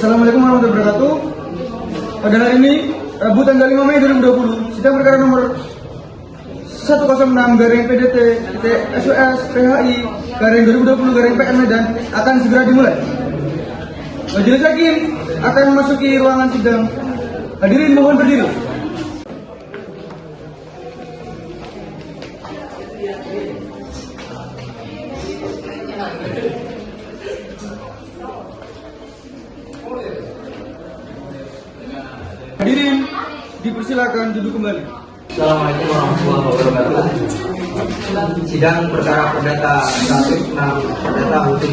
Assalamualaikum warahmatullahi wabarakatuh. Pada hari ini, Rabu tanggal 5 Mei 2020, sidang perkara nomor 106 garing PDT SWS PHI garing 2020 garing PN Medan akan segera dimulai. Majelis hakim akan memasuki ruangan sidang. Hadirin mohon berdiri. Hadirin dipersilakan duduk kembali. Assalamualaikum warahmatullahi wabarakatuh. Sidang perkara perdata kasus 6 perdata hukum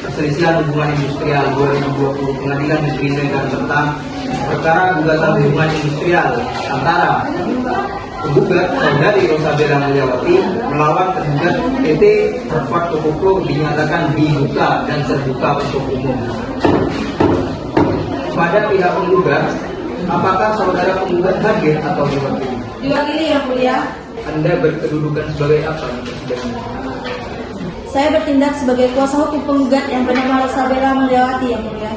perselisihan hubungan industrial 2020 Pengadilan Negeri Medan tentang perkara gugatan hubungan industrial antara penggugat saudari Rosabella Mulyawati melawan tergugat PT Harvard Tokopro dinyatakan dibuka dan terbuka untuk umum. Pada pihak penggugat, apakah saudara penggugat hadir atau diwakili? Diwakili, Yang Mulia. Anda berkedudukan sebagai apa di persidangan? Saya bertindak sebagai kuasa hukum penggugat yang bernama Rosabella Mulyawati, Yang Mulia.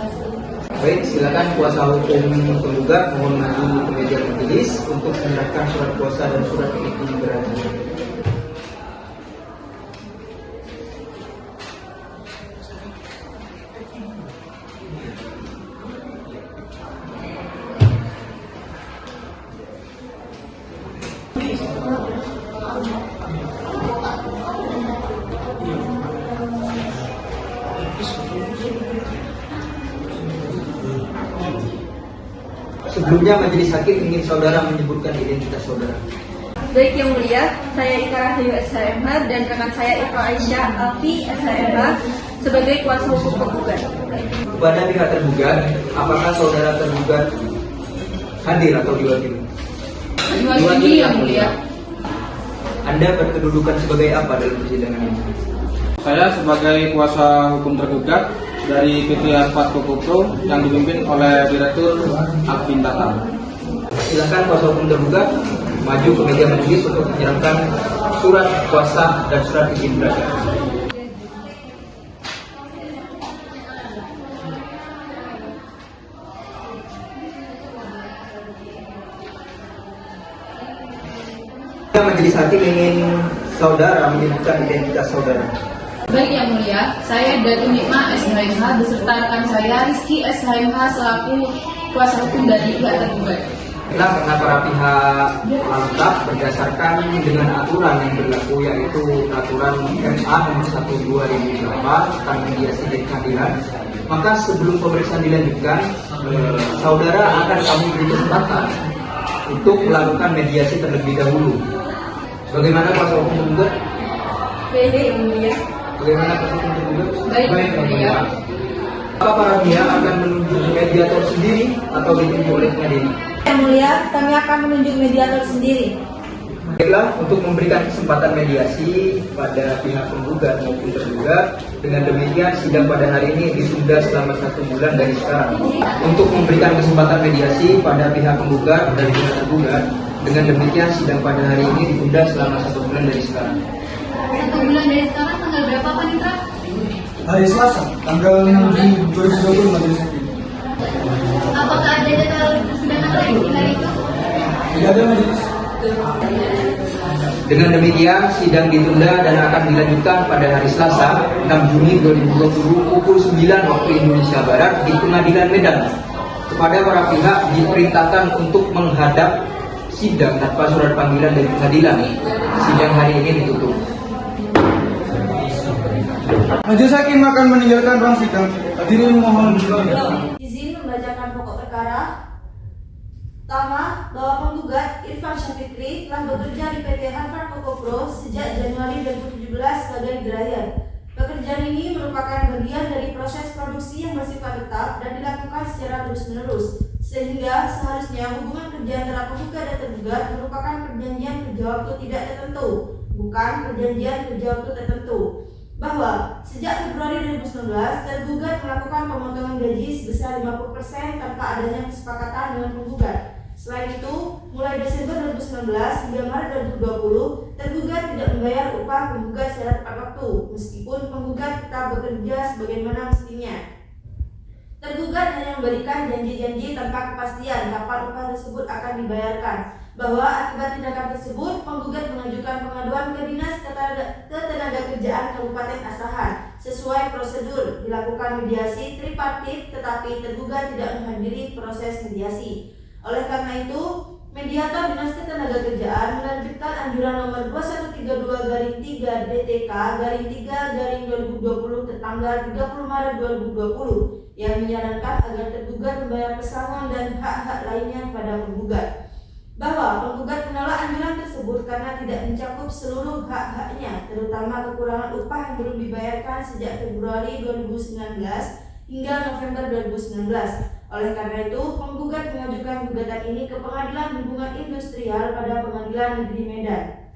Baik, silakan kuasa hukum penggugat mohon maju ke meja majelis untuk menyerahkan surat kuasa dan surat izin berada. Sebelumnya majelis hakim ingin saudara menyebutkan identitas saudara. Baik, Yang Mulia, saya Ika Rahayu SHMH dan rekan saya Eva Aisyah Alfi SHMH sebagai kuasa hukum penggugat. Kepada pihak tergugat, apakah saudara tergugat hadir atau diwakili? Diwakili, Yang Mulia. Anda berkedudukan sebagai apa dalam persidangan ini? Saya sebagai kuasa hukum tergugat dari PT Harvard Tokopro yang dipimpin oleh Direktur Alvin Tata. Silakan kuasa hukum tergugat maju ke meja majelis untuk menyerahkan surat kuasa dan surat izin berada. Majelis hakim ingin saudara menyebutkan identitas saudara. Baik, Yang Mulia, saya Datu Nikma SHMH beserta rekan saya Rizky SHMH selaku kuasa hukum dari pihak tergugat. Karena para pihak lengkap berdasarkan dengan aturan yang berlaku, yaitu aturan MA nomor 1 2008 tentang mediasi dan keadilan, maka sebelum pemeriksaan dilanjutkan, saudara akan kami beri kesempatan untuk melakukan mediasi terlebih dahulu. Bagaimana kuasa hukum tergugat? Baik, Yang Mulia. Bagaimana kuasa hukum tergugat? Baik, Yang Mulia. Apakah para pihak akan menunjuk mediator sendiri atau ditunjuk oleh pengadilan? Yang Mulia, kami akan menunjuk mediator sendiri. Baiklah, untuk memberikan kesempatan mediasi pada pihak penggugat maupun tergugat, dengan demikian sidang pada hari ini ditunda selama 1 bulan dari sekarang. Untuk memberikan kesempatan mediasi pada pihak penggugat dan pihak tergugat, dengan demikian sidang pada hari ini ditunda selama 1 bulan dari sekarang. 1 bulan dari sekarang tanggal berapa, Pak Nitra? Hari Selasa, tanggal 6 Juni 2020 majelis hakim. Apakah ada jadwal persidangan lain di hari itu? Tidak ada majelis. Dengan demikian, sidang ditunda dan akan dilanjutkan pada hari Selasa, 6 Juni 2020 pukul 9 waktu Indonesia Barat di Pengadilan Medan. Kepada para pihak diperintahkan untuk menghadap sidang tanpa surat panggilan dari pengadilan. Sidang hari ini ditutup. Majelis hakim akan meninggalkan ruang sidang. Hadirin mohon berdiri. Izin membacakan pokok perkara. Pertama, bahwa penggugat Irfan Syafikri telah bekerja di PT Harvard Tokopro sejak Januari 2017 sebagai gerayar. Pekerjaan ini merupakan bagian dari proses produksi yang bersifat tetap dan dilakukan secara terus-menerus, sehingga seharusnya hubungan kerja antara penggugat dan tergugat merupakan perjanjian kerja waktu tidak tertentu, bukan perjanjian kerja waktu tertentu. Bahwa sejak Februari 2019, tergugat melakukan pemotongan gaji sebesar 50% tanpa adanya kesepakatan dengan penggugat. Selain itu, mulai Desember 2019 hingga Maret 2020, tergugat tidak membayar upah penggugat secara tepat waktu, meskipun penggugat tetap bekerja sebagaimana mestinya. Tergugat tergugat hanya memberikan janji-janji tanpa kepastian kapan upah tersebut akan dibayarkan. Bahwa akibat tindakan tersebut, penggugat mengajukan pengaduan ke Dinas Ketenagakerjaan Kabupaten Asahan. Sesuai prosedur, dilakukan mediasi tripartit, tetapi tergugat tidak menghadiri proses mediasi. Oleh karena itu, mediator Dinas Ketenagakerjaan menerbitkan anjuran nomor 2132/3 DTK/3/2020 tertanggal 30 Maret 2020 yang menyarankan agar tergugat membayar pesangon dan hak-hak lainnya kepada penggugat. Bahwa penggugat menolak anjuran tersebut karena tidak mencakup seluruh hak-haknya, terutama kekurangan upah yang belum dibayarkan sejak Februari 2019 hingga November 2019. Oleh karena itu, penggugat mengajukan gugatan ini ke Pengadilan Hubungan Industrial pada Pengadilan Negeri Medan.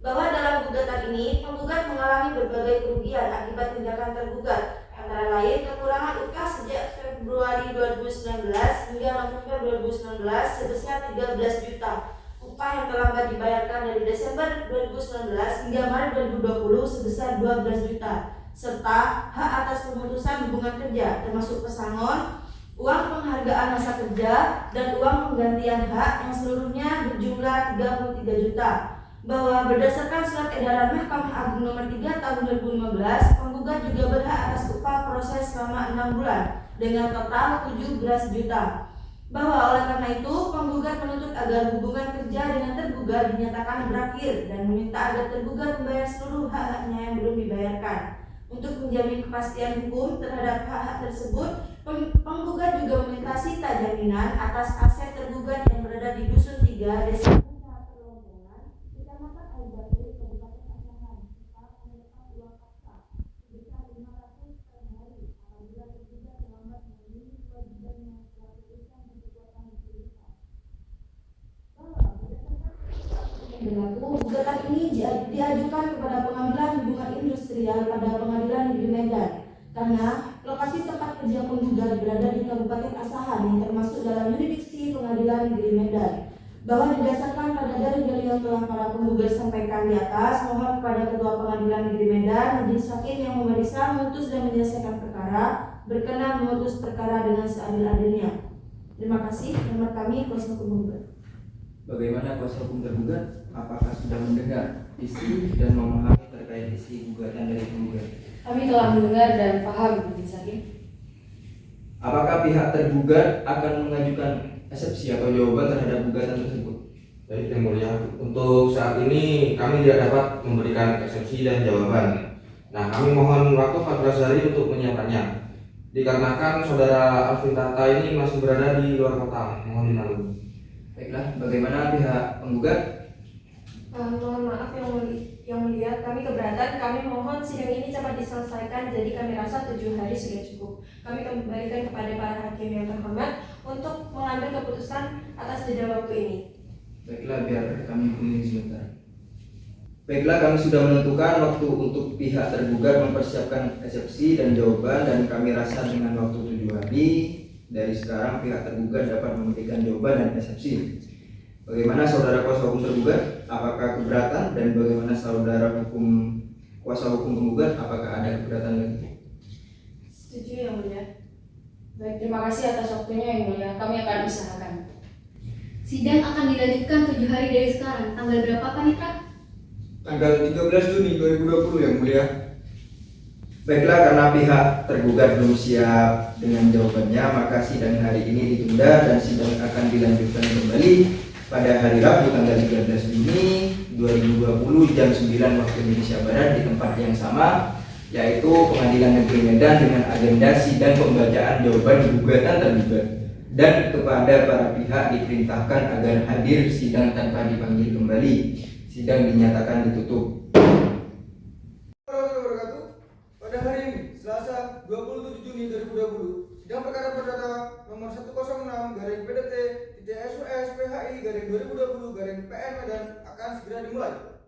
Bahwa dalam gugatan ini, penggugat mengalami berbagai kerugian akibat tindakan tergugat, antara lain kekurangan upah sejak Februari 2019 hingga November 2019 sebesar 13 juta, upah yang terlambat dibayarkan dari Desember 2019 hingga Maret 2020 sebesar 12 juta, serta hak atas pemutusan hubungan kerja termasuk pesangon, uang penghargaan masa kerja, dan uang penggantian hak yang seluruhnya berjumlah 33 juta. Bahwa berdasarkan surat edaran Mahkamah Agung nomor 3 tahun 2015, penggugat juga berhak atas upah proses selama 6 bulan dengan total 17 juta. Bahwa oleh karena itu, penggugat menuntut agar hubungan kerja dengan tergugat dinyatakan berakhir dan meminta agar tergugat membayar seluruh hak-haknya yang belum dibayarkan. Untuk menjamin kepastian hukum terhadap hak-hak tersebut, penggugat juga meminta sita jaminan atas aset tergugat yang berada di Dusun 3, Desa berlaku. Gugatan ini diajukan kepada Pengadilan Hubungan Industrial pada Pengadilan Negeri Medan karena lokasi tempat kerja penggugat berada di Kabupaten Asahan yang termasuk dalam yurisdiksi Pengadilan Negeri Medan. Bahwa berdasarkan pada dalil-dalil yang telah para penggugat sampaikan di atas, mohon kepada Ketua Pengadilan Negeri Medan, Majelis Hakim yang memeriksa, memutus dan menyelesaikan perkara, berkenan memutus perkara dengan seadil-adilnya. Terima kasih. Hormat kami, kuasa hukum penggugat. Bagaimana kuasa hukum tergugat? Apakah sudah mendengar isi dan memahami terkait isi gugatan dari penggugat? Kami telah mendengar dan paham, Majelis Hakim. Apakah pihak tergugat akan mengajukan eksepsi atau jawaban terhadap gugatan tersebut? Baik, Yang Mulia, untuk saat ini kami tidak dapat memberikan eksepsi dan jawaban. Nah, kami mohon waktu 14 hari untuk menyiapkannya. Dikarenakan saudara Alvin Tata ini masih berada di luar kota, mohon dimaklumi. Baiklah, bagaimana pihak penggugat? Mohon maaf yang mulia, kami keberatan. Kami mohon sidang ini cepat diselesaikan. Jadi kami rasa 7 hari sudah cukup. Kami kembalikan kepada para hakim yang terhormat untuk mengambil keputusan atas jeda waktu ini. Baiklah, biar kami pilih sebentar. Baiklah, kami sudah menentukan waktu untuk pihak tergugat mempersiapkan eksepsi dan jawaban, dan kami rasa dengan waktu 7 hari dari sekarang pihak tergugat dapat memberikan jawaban dan eksepsi. Bagaimana saudara kuasa hukum tergugat? Apakah keberatan? Dan bagaimana saudara kuasa hukum penggugat? Apakah ada keberatan lagi? Setuju yang mulia. Baik, terima kasih atas waktunya yang mulia. Kami akan usahakan. Sidang akan dilanjutkan 7 hari dari sekarang. Tanggal berapa, Panitra? Tanggal 13 Juni 2020 yang mulia. Baiklah, karena pihak tergugat belum siap dengan jawabannya, maka sidang hari ini ditunda dan sidang akan dilanjutkan kembali pada hari Rabu tanggal 13 Juni 2020 jam 9 waktu Indonesia Barat di tempat yang sama, yaitu Pengadilan Negeri Medan, dengan agenda sidang pembacaan jawaban gugatan tergugat, dan kepada para pihak diperintahkan agar hadir sidang tanpa dipanggil kembali. Sidang dinyatakan ditutup. Pada hari ini, Selasa 27 Juni 2020, sidang perkara perdata nomor 106/PDT-SUS-PHI-2020-PN Medan akan segera dimulai.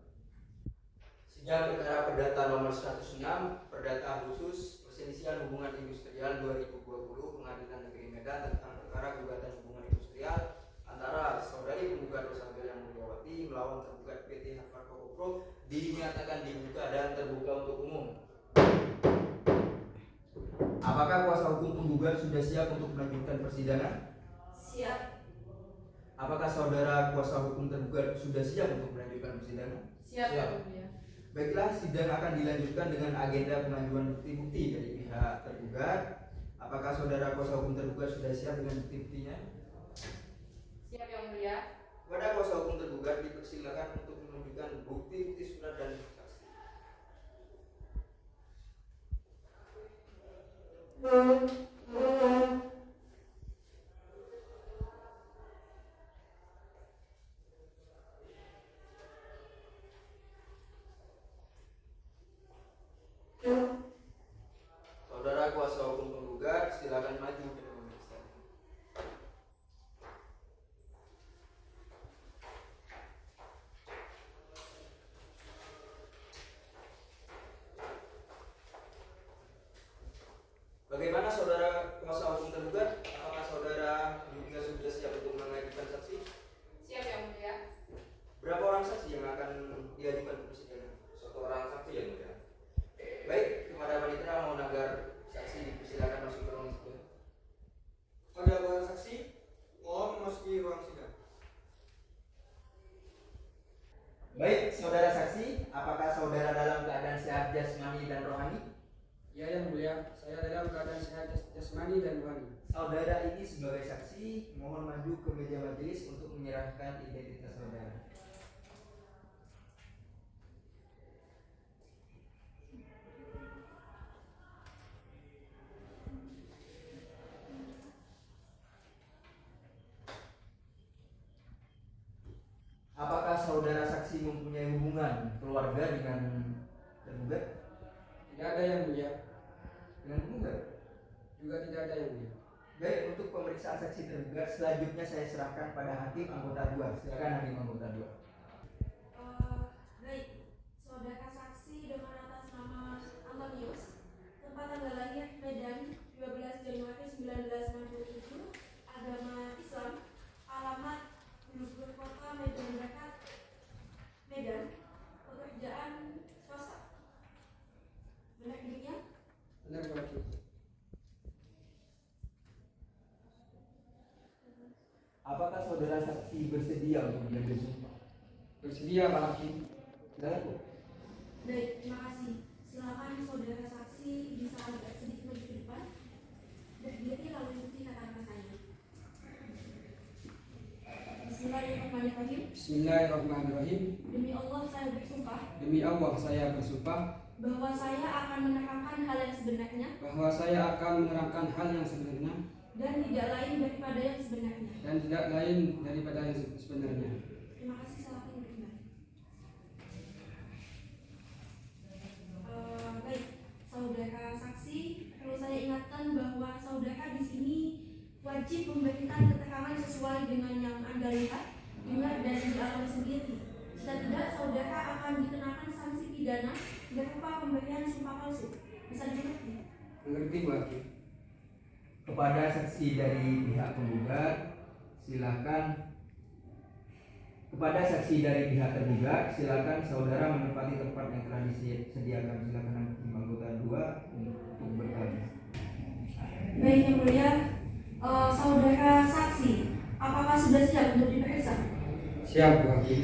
Sidang perkara perdata nomor 106 Perdata Khusus Perselisihan Hubungan Industrial 2020 Pengadilan Negeri Medan tentang perkara gugatan hubungan industrial antara saudari penggugat Rosabel yang Mulyawati melawan tergugat PT Harvard Kopro dinyatakan dibuka dan terbuka untuk umum. Apakah kuasa hukum penggugat sudah siap untuk melanjutkan persidangan? Siap. Apakah saudara kuasa hukum tergugat sudah siap untuk melanjutkan persidangan? Siap, Yang Mulia. Baiklah, sidang akan dilanjutkan dengan agenda pengajuan bukti-bukti dari pihak tergugat. Apakah saudara kuasa hukum tergugat sudah siap dengan bukti-buktinya? Siap, Yang Mulia. Kepada kuasa hukum tergugat dipersilakan untuk menunjukkan bukti-bukti surat dan saksi. Saudara kuasa hukum penggugat, silakan maju ke pemeriksaan. Bagaimana saudara kuasa hukum tergugat? Apakah saudara juga sudah siap untuk mengajukan saksi? Siap, Yang Mulia. Berapa orang saksi yang akan diajukan ke persidangan? 1 orang saksi yang mulia. Baik, kepada panitera mohon agar saksi dipersilakan masuk ke ruang sidang. Pada para saksi, mohon memasuki ruang sidang. Baik, saudara saksi, apakah saudara dalam keadaan sehat jasmani dan rohani? Ya, Yang Mulia, saya dalam keadaan sehat jasmani dan rohani. Saudara ini sebagai saksi mohon maju ke meja majelis untuk menyerahkan identitas saudara. Apakah saudara saksi mempunyai hubungan keluarga dengan tergugat? Tidak ada, Yang Mulia. Dengan tergugat? Juga tidak ada, Yang Mulia. Baik, untuk pemeriksaan saksi tergugat selanjutnya saya serahkan pada hakim anggota 2. Silakan hakim anggota 2. Baik, saudara saksi dengan atas nama Antonius, tempat tanggal lahir Medan 12 Januari 1967, agama Islam, alamat Bulugur Kota Medan Dekat, Medan, pekerjaan swasta. Benar demikian? Benar, Pak Hakim. Apakah saudara saksi bersedia untuk mengambil sumpah? Bersedia, Pak Hakim. Silakan, Bu. Baik, terima kasih. Silakan saudara saksi bisa agak sedikit maju ke depan. Berdiri lalu ikuti kata-kata saya. Bismillahirrahmanirrahim. Bismillahirrahmanirrahim. Demi Allah saya bersumpah Demi Allah, saya bersumpah bahwa saya akan menerangkan hal yang sebenarnya bahwa saya akan menerangkan hal yang sebenarnya dan tidak lain daripada yang sebenarnya. dan tidak lain daripada yang sebenarnya. Terima kasih, silakan beriman. Baik, saudara saksi, perlu saya ingatkan bahwa saudara di sini wajib memberikan keterangan sesuai dengan yang Anda lihat, dengar dan dialami sendiri. Jika tidak, saudara akan dikenakan sanksi pidana berupa pemberian sumpah palsu. Bisa dimengerti? Mengerti, Pak Hakim? Kepada saksi dari pihak penggugat, silakan. Kepada saksi dari pihak tergugat, silakan saudara menempati tempat yang telah disediakan. Silakan hakim anggota 2 untuk bertanya. Baik, Yang Mulia, saudara saksi, apakah sudah siap untuk diperiksa? Siap, Pak Hakim.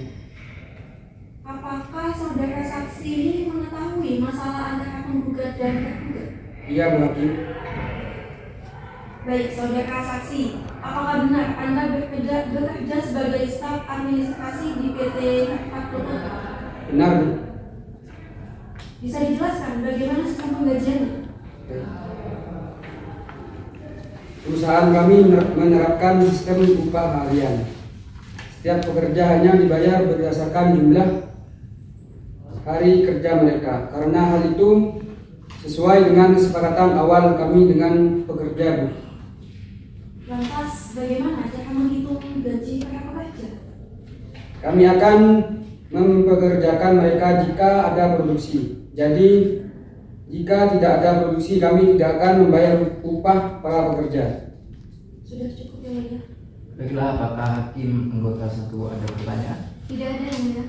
Apakah saudara saksi ini mengetahui masalah antara penggugat dan tergugat? Iya, Pak Hakim. Baik, saudara saksi, apakah benar Anda bekerja sebagai staf administrasi di PT Faktur? Benar, Bu. Bisa dijelaskan bagaimana sistem penggajiannya? Perusahaan kami menerapkan sistem upah harian. Setiap pekerja hanya dibayar berdasarkan jumlah hari kerja mereka. Karena hal itu sesuai dengan kesepakatan awal kami dengan pekerja, Bu. Lantas, bagaimana cara menghitung gaji para pekerja? Kami akan mempekerjakan mereka jika ada produksi. Jadi, jika tidak ada produksi, kami tidak akan membayar upah para pekerja. Sudah cukup, Yang Mulia. Baiklah, apakah hakim anggota 1 ada pertanyaan? Tidak ada, Yang Mulia.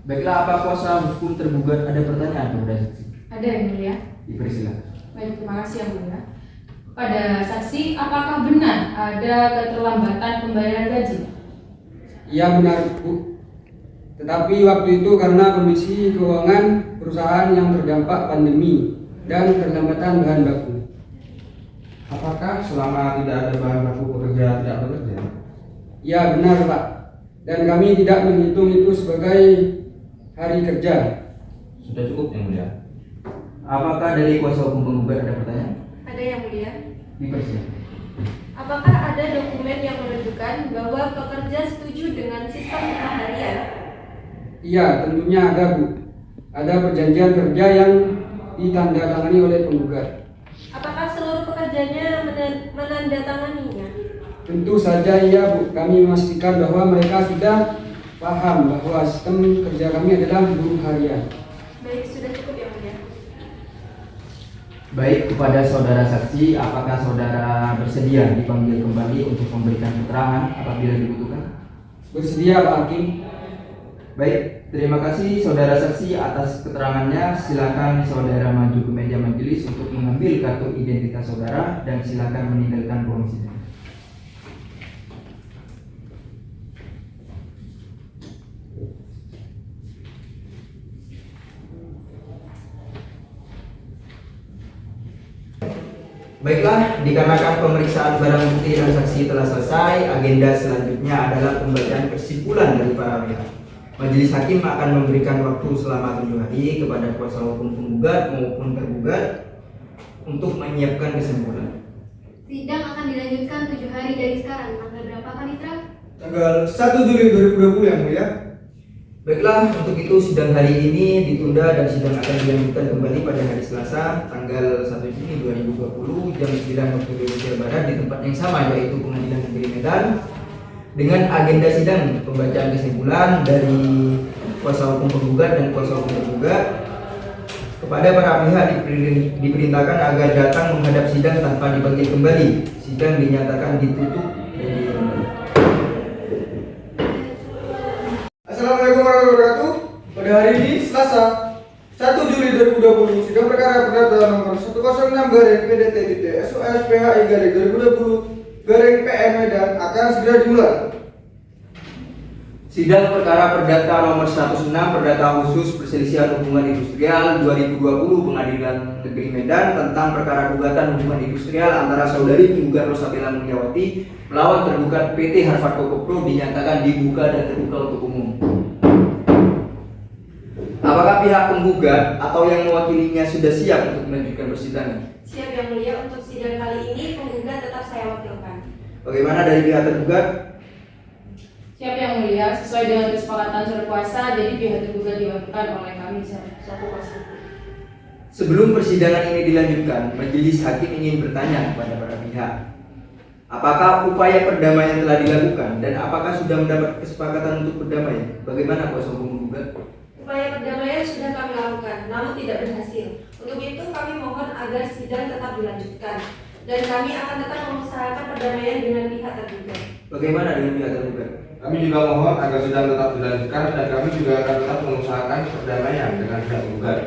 Baiklah, apa kuasa hukum tergugat ada pertanyaan kepada saksi? Ada, Yang Mulia. Dipersilakan. Baik, terima kasih Yang Mulia. Pada saksi, apakah benar ada keterlambatan pembayaran gaji? Iya benar Bu. Tetapi waktu itu karena kondisi keuangan perusahaan yang terdampak pandemi dan keterlambatan bahan baku. Apakah selama tidak ada bahan baku pekerja tidak bekerja? Ya benar Pak. Dan kami tidak menghitung itu sebagai hari kerja. Sudah cukup Yang Mulia. Apakah dari kuasa hukum penggugat ada pertanyaan? Ada Yang Mulia. Dipersilakan. Apakah ada dokumen yang menunjukkan bahwa pekerja setuju dengan sistem upah harian? Iya tentunya ada Bu. Ada perjanjian kerja yang ditandatangani oleh penggugat. Apakah seluruh pekerjanya menandatanganinya? Tentu saja iya Bu. Kami memastikan bahwa mereka sudah paham bahwa sistem kerja kami adalah buruh harian. Baik, sudah cukup Yang Mulia. Baik, kepada saudara saksi, apakah saudara bersedia dipanggil kembali untuk memberikan keterangan apabila dibutuhkan? Bersedia Pak Hakim. Baik, terima kasih saudara saksi atas keterangannya. Silakan saudara maju ke meja majelis untuk mengambil kartu identitas saudara dan silakan meninggalkan ruang sidang. Baiklah, dikarenakan pemeriksaan barang bukti dan saksi telah selesai, agenda selanjutnya adalah pembacaan kesimpulan dari para pihak. Majelis hakim akan memberikan waktu selama 7 hari kepada kuasa hukum penggugat maupun tergugat untuk menyiapkan kesimpulan. Sidang akan dilanjutkan 7 hari dari sekarang. Tanggal berapa Panitra? Tanggal 1 Juli 2020 Yang Mulia. Baiklah, untuk itu sidang hari ini ditunda dan sidang akan dilanjutkan kembali pada hari Selasa tanggal 1 Juni 2020 jam 9 waktu Indonesia Barat di tempat yang sama, yaitu Pengadilan Negeri Medan, dengan agenda sidang pembacaan kesimpulan dari kuasa hukum penggugat dan kuasa hukum tergugat. Kepada para pihak diperintahkan agar datang menghadap sidang tanpa dipanggil kembali. Sidang dinyatakan ditutup dan dihentikan. Assalamualaikum warahmatullahi wabarakatuh. Pada hari ini Selasa 1 Juli 2020 sidang perkara perdata nomor 106/PDT-SOS-PHI-2020/PN Medan akan segera dimulai. Sidang perkara perdata nomor 106 Perdata Khusus Perselisihan Hubungan Industrial 2020 Pengadilan Negeri Medan tentang perkara gugatan hubungan industrial antara saudari penggugat Rosabella Mulyawati melawan tergugat PT Harvard Cokopro dinyatakan dibuka dan terbuka untuk umum. Apakah pihak penggugat atau yang mewakilinya sudah siap untuk melanjutkan persidangan? Siap Yang Mulia, untuk sidang kali ini penggugat tetap saya wakilkan. Bagaimana dari pihak tergugat? Siap Yang Mulia, sesuai dengan kesepakatan surat kuasa, jadi pihak tergugat diwakilkan oleh kami selaku kuasa hukum. Sebelum persidangan ini dilanjutkan, majelis hakim ingin bertanya kepada para pihak. Apakah upaya perdamaian telah dilakukan dan apakah sudah mendapat kesepakatan untuk berdamai? Bagaimana kuasa hukum penggugat? Upaya perdamaian sudah kami lakukan, namun tidak berhasil. Untuk itu kami mohon agar sidang tetap dilanjutkan dan kami akan tetap mengusahakan perdamaian dengan pihak tergugat. Bagaimana dengan pihak tergugat? Kami juga mohon agar sidang tetap dilanjutkan dan kami juga akan tetap mengusahakan perdamaian dengan pihak penggugat.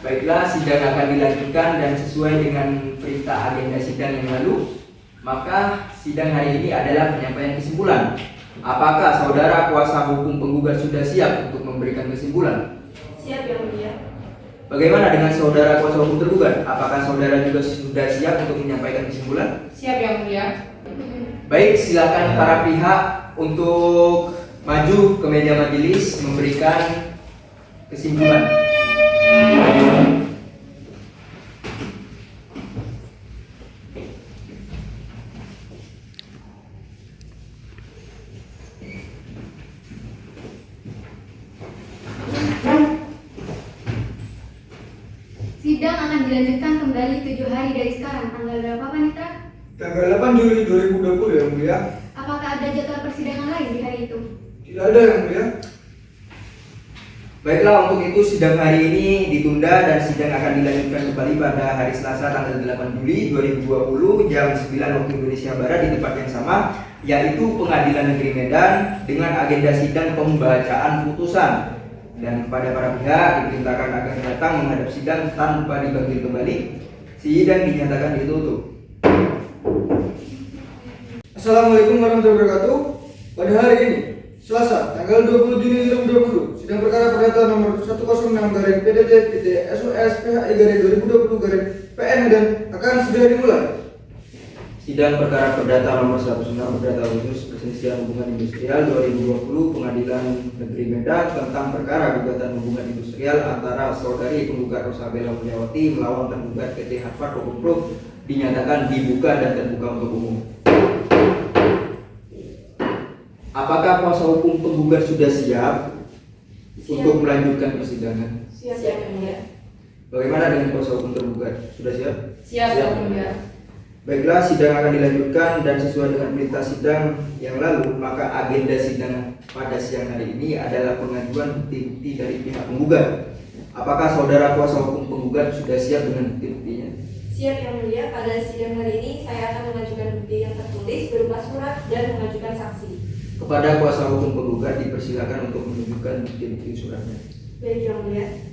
Baiklah, sidang akan dilanjutkan dan sesuai dengan perintah agenda sidang yang lalu, maka sidang hari ini adalah penyampaian kesimpulan. Apakah saudara kuasa hukum penggugat sudah siap untuk memberikan kesimpulan? Siap Yang Mulia. Bagaimana dengan saudara kuasa hukum tergugat? Apakah saudara juga sudah siap untuk menyampaikan kesimpulan? Siap Yang Mulia. Baik, silakan para pihak untuk maju ke meja majelis memberikan kesimpulan. Sidang akan dilanjutkan kembali 7 hari dari sekarang. Tanggal berapa Panitra? Tanggal 8 Juli 2020 Yang Mulia. Apakah ada jadwal persidangan lain di hari itu? Tidak ada Yang Mulia. Baiklah, untuk itu sidang hari ini ditunda dan sidang akan dilanjutkan kembali pada hari Selasa tanggal 8 Juli 2020 jam 9 waktu Indonesia Barat di tempat yang sama, yaitu Pengadilan Negeri Medan dengan agenda sidang pembacaan putusan. Dan kepada para pihak diperintahkan agar datang menghadap sidang tanpa dipanggil kembali. Sidang dinyatakan ditutup. Assalamualaikum warahmatullahi wabarakatuh. Pada hari ini, Selasa, tanggal 20 Juni 2020, sidang perkara perdata nomor 106-PDT-SOS-PHI-2020-PN Medan akan segera dimulai. Sidang perkara perdata nomor 106 perdata khusus perselisihan hubungan industrial 2020 Pengadilan Negeri Medan tentang perkara gugatan hubungan industrial antara saudari penggugat Rosabella Mulyawati melawan tergugat PT Harvard Coco Pro dinyatakan dibuka dan terbuka untuk umum. Apakah kuasa hukum penggugat sudah siap untuk melanjutkan persidangan? Siap yang mulia. Bagaimana dengan kuasa hukum tergugat? Sudah siap? Siap yang mulia. Baiklah, sidang akan dilanjutkan dan sesuai dengan perintah sidang yang lalu, maka agenda sidang pada siang hari ini adalah pengajuan bukti-bukti dari pihak penggugat. Apakah saudara kuasa hukum penggugat sudah siap dengan bukti-buktinya? Siap yang mulia. Pada sidang hari ini saya akan mengajukan bukti yang tertulis berupa surat dan mengajukan saksi. Kepada kuasa hukum penggugat dipersilakan untuk menunjukkan bukti-bukti suratnya. Baik yang mulia.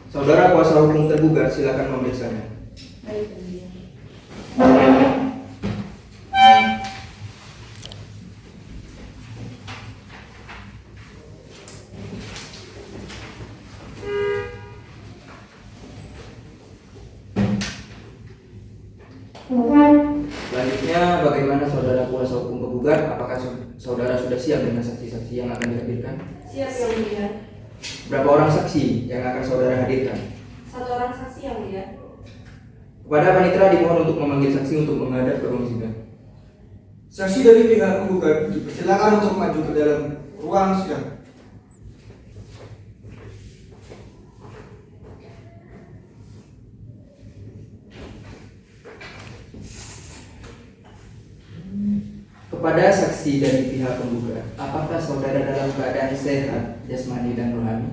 Saudara kuasa hukum tergugat silakan memeriksanya. Baik yang mulia. Selanjutnya, bagaimana saudara kuasa hukum penggugat? Apakah saudara sudah siap dengan saksi-saksi yang akan dihadirkan? Siap yang mulia. Berapa orang saksi yang akan saudara hadirkan? 1 orang saksi yang mulia. Kepada panitera dimohon untuk memanggil saksi untuk menghadap ke ruang sidang. Saksi dari pihak penggugat dipersilakan untuk maju ke dalam ruang sidang. Kepada saksi dari pihak penggugat, apakah saudara dalam keadaan sehat jasmani dan rohani?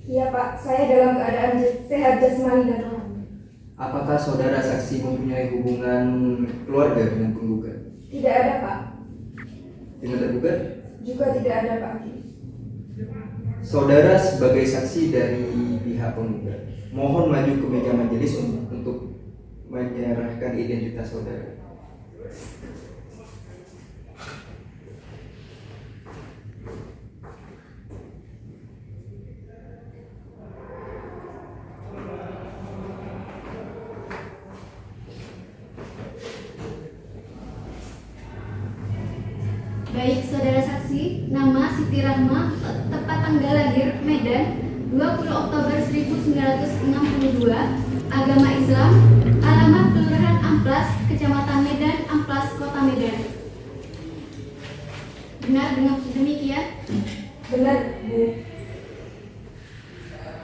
Iya Pak, saya dalam keadaan sehat jasmani dan rohani. Apakah saudara saksi mempunyai hubungan keluarga dengan penggugat? Tidak ada Pak. Dengan tergugat? Juga tidak ada Pak. Saudara sebagai saksi dari pihak penggugat, mohon maju ke meja majelis untuk menyerahkan identitas saudara. Baik, saudara saksi, nama Siti Rahma, tepat tanggal lahir Medan, 20 Oktober 1962, agama Islam, alamat Kelurahan Amplas, Kecamatan Medan, Amplas, Kota Medan. Benar dengan demikian? Benar Bu.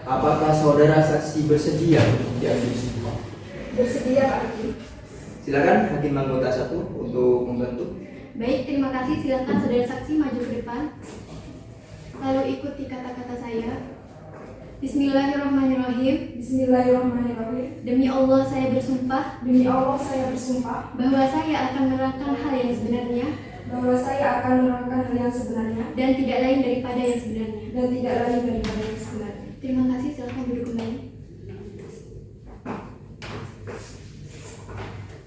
Apakah saudara saksi bersedia untuk diambil sumpah? Bersedia Pak Hakim. Silakan hakim anggota 1 untuk membantu. Baik, terima kasih. Silakan saudara saksi maju ke depan. Lalu ikuti kata-kata saya. Bismillahirrahmanirrahim. Bismillahirrahmanirrahim. Demi Allah saya bersumpah Demi Allah saya bersumpah bahwa saya akan menerangkan hal yang sebenarnya bahwa saya akan menerangkan hal yang sebenarnya dan tidak lain daripada yang sebenarnya. dan tidak lain daripada yang sebenarnya. Terima kasih. Silakan duduk kembali.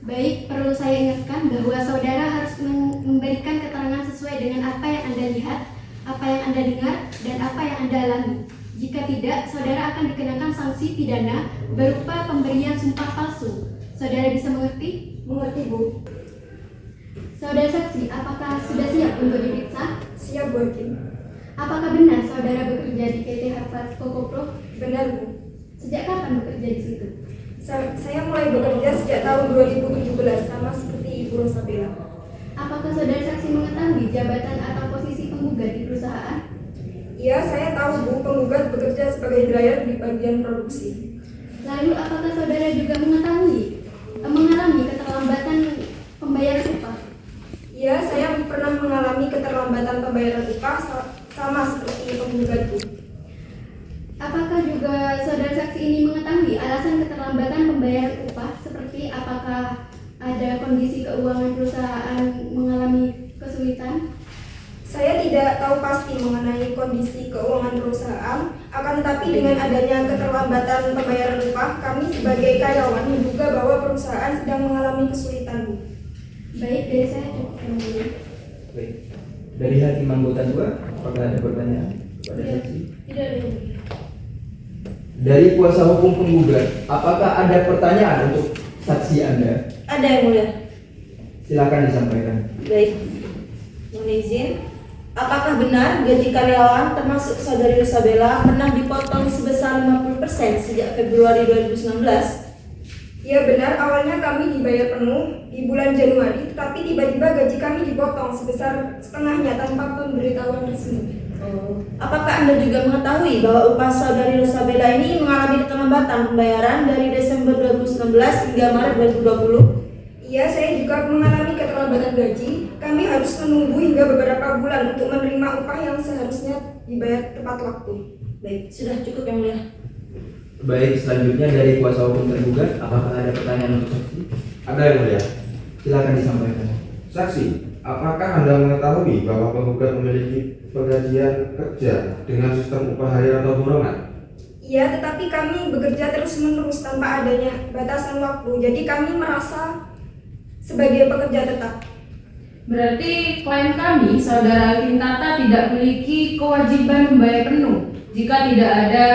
Baik, perlu saya ingatkan bahwa saudara harus memberikan keterangan sesuai dengan apa yang Anda lihat, apa yang Anda dengar, dan apa yang Anda alami. Jika tidak, saudara akan dikenakan sanksi pidana berupa pemberian sumpah palsu. Saudara bisa mengerti? Mengerti Bu? Saudara saksi, apakah sudah siap untuk diperiksa? Siap Bu Hakim. Apakah benar saudara bekerja di PT Harvard Coco Pro? Benar Bu. Sejak kapan bekerja di situ? Saya mulai bekerja sejak tahun 2017 sama seperti Ibu Rosabella. Apakah saudara saksi mengetahui jabatan atau posisi penggugat di perusahaan? Iya, saya tahu Bu, penggugat bekerja sebagai driver di bagian produksi. Lalu apakah saudara juga mengalami keterlambatan pembayaran upah? Ya, saya pernah mengalami keterlambatan pembayaran upah sama seperti penggugatku. Apakah juga saudara saksi ini mengetahui alasan keterlambatan pembayaran upah seperti apakah ada kondisi keuangan perusahaan mengalami kesulitan? Saya tidak tahu pasti mengenai kondisi keuangan perusahaan, akan tetapi dengan adanya keterlambatan pembayaran upah, kami sebagai karyawan menduga bahwa perusahaan sedang mengalami kesulitan, Bu. Baik, dari saya cukup. Baik. Dari hakim anggota 2, apakah ada pertanyaan pada saksi? Tidak ada, Bu. Dari kuasa hukum penggugat, apakah ada pertanyaan untuk saksi Anda? Ada yang mulia. Silakan disampaikan. Baik. Mohon izin. Apakah benar gaji karyawan termasuk saudari Rosabella pernah dipotong sebesar 50% sejak Februari 2019? Ya benar, awalnya kami dibayar penuh di bulan Januari, tetapi tiba-tiba gaji kami dipotong sebesar setengahnya tanpa pemberitahuan resmi. Apakah Anda juga mengetahui bahwa upah saudari Rosabella ini mengalami keterlambatan pembayaran dari Desember 2019 hingga Maret 2020? Iya, saya juga mengalami keterlambatan gaji. Kami harus menunggu hingga beberapa bulan untuk menerima upah yang seharusnya dibayar tepat waktu. Baik, sudah cukup yang mulia. Baik, selanjutnya dari kuasa hukum tergugat, apakah ada pertanyaan untuk saksi? Ada yang mulia. Silakan disampaikan. Saksi, apakah Anda mengetahui bahwa penggugat memiliki perjanjian kerja dengan sistem upah harian atau buronan? Iya, tetapi kami bekerja terus-menerus tanpa adanya batasan waktu. Jadi kami merasa sebagai pekerja tetap. Berarti klien kami, saudara Alvin Tata, tidak memiliki kewajiban membayar penuh jika tidak ada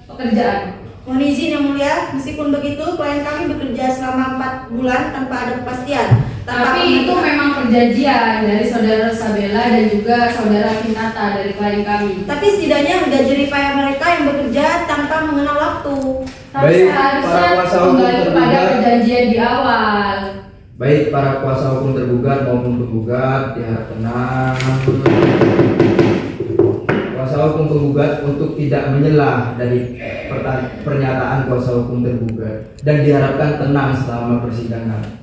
pekerjaan. Mohon izin yang mulia, meskipun begitu klien kami bekerja selama 4 bulan tanpa ada kepastian. Tapi itu memang perjanjian dari saudara Rosabella dan juga saudara Alvin Tata dari klien kami. Tapi setidaknya gaji ripaya mereka yang bekerja tanpa mengenal waktu. Tapi Baik, seharusnya para kuasa hukum kembali kepada tergugat. perjanjian di awal. Baik, para kuasa hukum tergugat maupun penggugat diharap tenang. Kuasa hukum penggugat untuk tidak menyelah dari pernyataan kuasa hukum tergugat dan diharapkan tenang selama persidangan.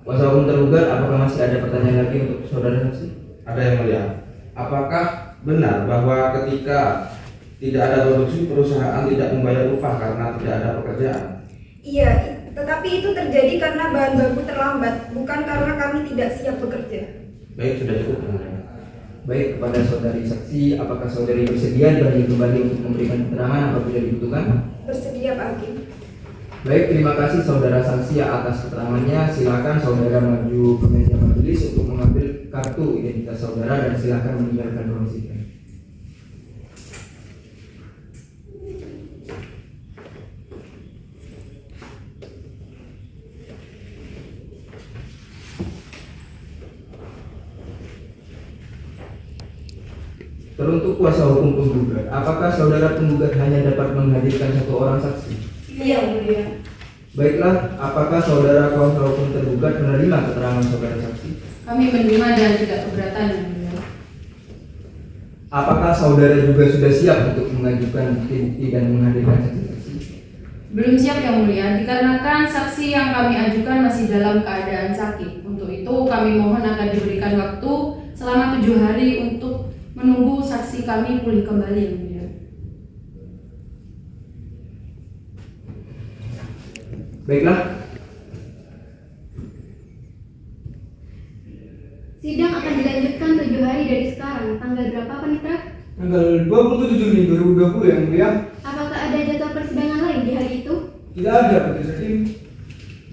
Kuasa hukum tergugat, apakah masih ada pertanyaan lagi untuk saudara saksi? Ada yang mulia. Apakah benar bahwa ketika tidak ada produksi perusahaan tidak membayar upah karena tidak ada pekerjaan? Iya, tetapi itu terjadi karena bahan baku terlambat, bukan karena kami tidak siap bekerja. Baik, sudah cukup yang mulia. Baik, kepada saudari saksi, apakah saudari bersedia bagi kembali untuk memberikan keterangan apabila dibutuhkan? Bersedia, Pak Hakim. Baik, terima kasih saudara saksi atas keterangannya. Silakan saudara maju ke meja majelis untuk mengambil kartu identitas saudara dan silakan meninggalkan ruang sidang. Teruntuk kuasa hukum penggugat, apakah saudara penggugat hanya dapat menghadirkan 1 orang saksi? Iya, yang mulia. Baiklah, apakah saudara kuasa hukum tergugat menerima keterangan saudara saksi? Kami menerima dan tidak keberatan. Yang mulia. Apakah saudara juga sudah siap untuk mengajukan bukti-bukti dan menghadirkan saksi-saksi? Belum siap yang mulia, dikarenakan saksi yang kami ajukan masih dalam keadaan sakit. Untuk itu kami mohon akan diberikan waktu selama 7 hari untuk menunggu saksi kami pulih kembali yang mulia. Baiklah, Sidang akan dilanjutkan 7 hari dari sekarang. Tanggal berapa, Panitra? Tanggal 27 Juni 2020 yang mulia. Apakah ada jadwal persidangan lain di hari itu? Tidak ada, Majelis Hakim.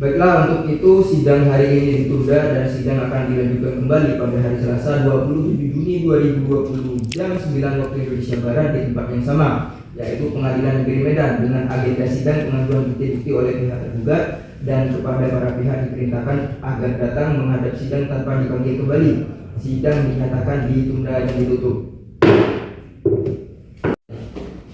baiklah untuk itu sidang hari ini ditunda dan sidang akan dilanjutkan kembali pada hari Selasa 27 Juni 2020 jam 9 waktu Indonesia Barat di tempat yang sama, yaitu Pengadilan Negeri Medan dengan agenda sidang pengajuan bukti-bukti oleh pihak tergugat dan kepada para pihak diperintahkan agar datang menghadap sidang tanpa dipanggil kembali. Sidang dinyatakan ditunda dan ditutup.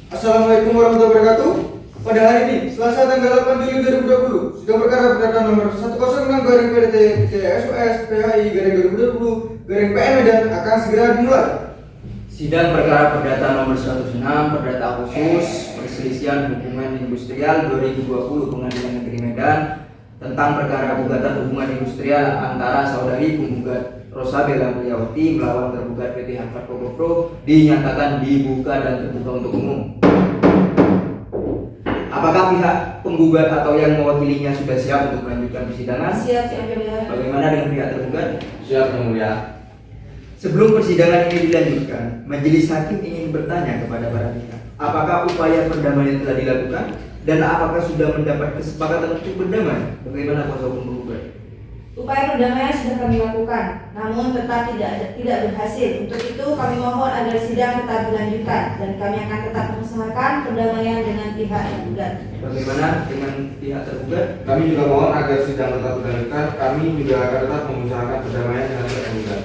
Assalamualaikum warahmatullahi wabarakatuh. Pada hari ini, Selasa tanggal 8 Juli 2020, sidang perkara perdata nomor 106/PDT/SOS/PHI/2020/PN Medan akan segera dimulai. Sidang perkara perdata nomor 106 perdata khusus perselisihan hubungan industrial 2020 Pengadilan Negeri Medan tentang perkara gugatan hubungan industrial antara saudari penggugat Rosa Bella Mulyawati melawan tergugat PT Harvard Kokopro dinyatakan dibuka dan terbuka untuk umum. Apakah pihak penggugat atau yang mewakilinya sudah siap untuk melanjutkan persidangan? Siap, Yang Mulia. Bagaimana dengan pihak tergugat? Siap Yang Mulia. Sebelum persidangan ini dilanjutkan, majelis hakim ingin bertanya kepada para pihak, apakah upaya perdamaian telah dilakukan dan apakah sudah mendapat kesepakatan untuk berdamai? Bagaimana kuasa hukum penggugat? Upaya perdamaian sudah kami lakukan, namun tetap tidak berhasil. Untuk itu kami mohon agar sidang tetap dilanjutkan dan kami akan tetap mengusahakan perdamaian dengan pihak tergugat. Bagaimana dengan pihak tergugat? Kami juga mohon agar sidang tetap dilanjutkan. Kami juga akan tetap mengusahakan perdamaian dengan pihak tergugat.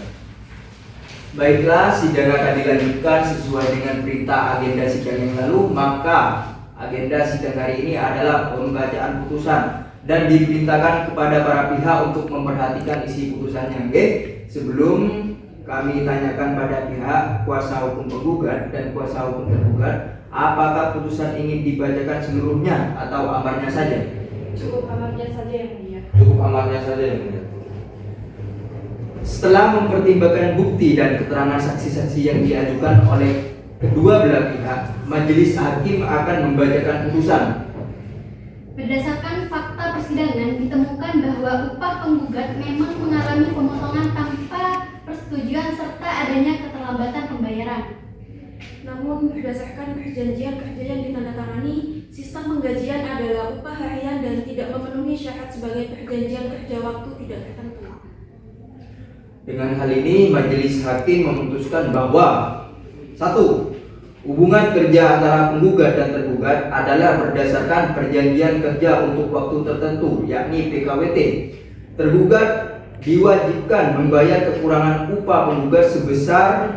Baiklah, sidang akan dilanjutkan sesuai dengan perintah agenda sidang yang lalu. Maka agenda sidang hari ini adalah pembacaan putusan dan diperintahkan kepada para pihak untuk memperhatikan isi putusannya. Oke? Sebelum kami tanyakan pada pihak kuasa hukum penggugat dan kuasa hukum tergugat, apakah putusan ingin dibacakan seluruhnya atau amarnya saja? Cukup amarnya saja Yang Mulia. Cukup amarnya saja Yang Mulia. Setelah mempertimbangkan bukti dan keterangan saksi-saksi yang diajukan oleh kedua belah pihak, majelis hakim akan membacakan putusan. Berdasarkan fakta persidangan ditemukan bahwa upah penggugat memang mengalami pemotongan tanpa persetujuan serta adanya keterlambatan pembayaran. Namun berdasarkan perjanjian kerja yang ditandatangani, sistem penggajian adalah upah harian dan tidak memenuhi syarat sebagai perjanjian kerja waktu tidak tertentu. Dengan hal ini, majelis hakim memutuskan bahwa 1. Hubungan kerja antara penggugat dan tergugat adalah berdasarkan perjanjian kerja untuk waktu tertentu, yakni PKWT. Tergugat diwajibkan membayar kekurangan upah penggugat sebesar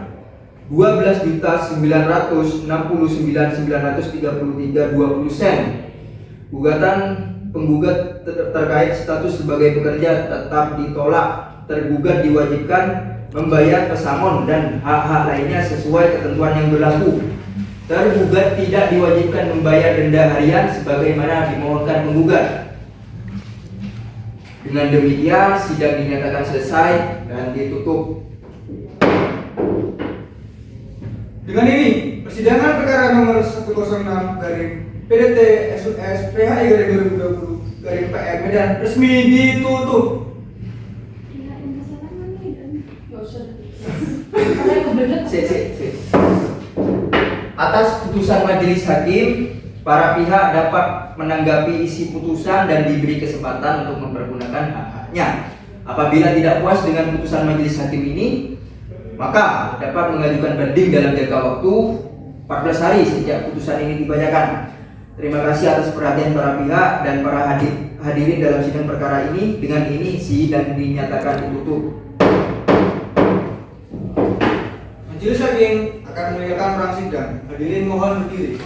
12.969.933,20 sen. Gugatan penggugat terkait status sebagai pekerja tetap ditolak. Tergugat diwajibkan membayar pesangon dan hak-hak lainnya sesuai ketentuan yang berlaku. Tergugat tidak diwajibkan membayar denda harian sebagaimana dimohonkan penggugat. Dengan demikian, sidang dinyatakan selesai dan ditutup. Dengan ini, persidangan perkara nomor 106 garing PDT SUS PHI garing 2020 garing PR Medan resmi ditutup. Atas putusan majelis hakim, para pihak dapat menanggapi isi putusan dan diberi kesempatan untuk mempergunakan hak-haknya. Apabila tidak puas dengan putusan majelis hakim ini, maka dapat mengajukan banding dalam jangka waktu 14 hari sejak putusan ini dibacakan. Terima kasih atas perhatian para pihak dan para hadirin dalam sidang perkara ini. Dengan ini sidang dinyatakan ditutup. Majelis hakim akan meninggalkan ruang sidang. Hadirin mohon berdiri.